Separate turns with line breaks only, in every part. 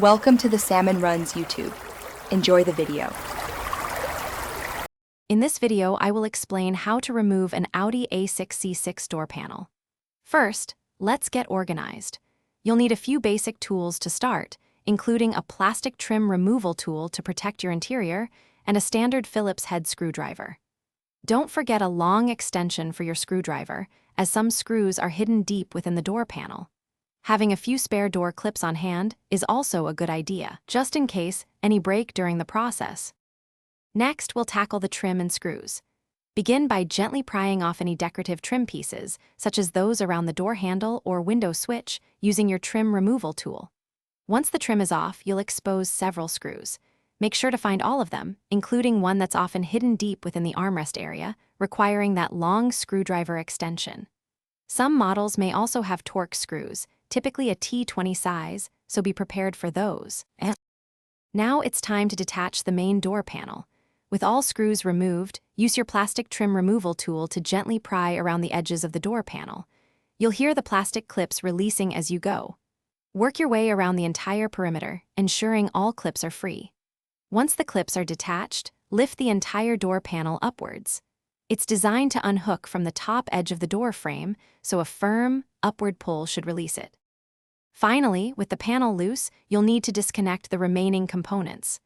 Welcome to the Salmon Runs YouTube. Enjoy the video.
In this video, I will explain how to remove an Audi A6 C6 door panel. First, let's get organized. You'll need a few basic tools to start, including a plastic trim removal tool to protect your interior and a standard Phillips head screwdriver. Don't forget a long extension for your screwdriver, as some screws are hidden deep within the door panel. Having a few spare door clips on hand is also a good idea, just in case any break during the process. Next, we'll tackle the trim and screws. Begin by gently prying off any decorative trim pieces, such as those around the door handle or window switch, using your trim removal tool. Once the trim is off, you'll expose several screws. Make sure to find all of them, including one that's often hidden deep within the armrest area, requiring that long screwdriver extension. Some models may also have Torx screws, typically a T20 size, so be prepared for those. Now it's time to detach the main door panel. With all screws removed, use your plastic trim removal tool to gently pry around the edges of the door panel. You'll hear the plastic clips releasing as you go. Work your way around the entire perimeter, ensuring all clips are free. Once the clips are detached, lift the entire door panel upwards. It's designed to unhook from the top edge of the door frame, so a firm, upward pull should release it. Finally, with the panel loose, you'll need to disconnect the remaining components.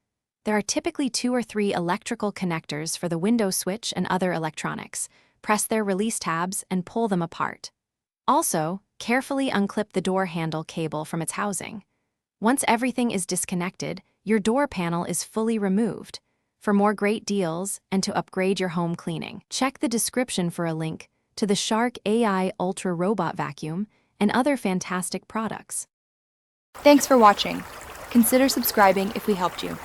There are typically 2 or 3 electrical connectors for the window switch and other electronics. Press their release tabs and pull them apart. Also, carefully unclip the door handle cable from its housing. Once everything is disconnected, your door panel is fully removed. For more great deals and to upgrade your home cleaning, check the description for a link to the Shark AI Ultra Robot Vacuum and other fantastic products.
Thanks for watching. Consider subscribing if we helped you.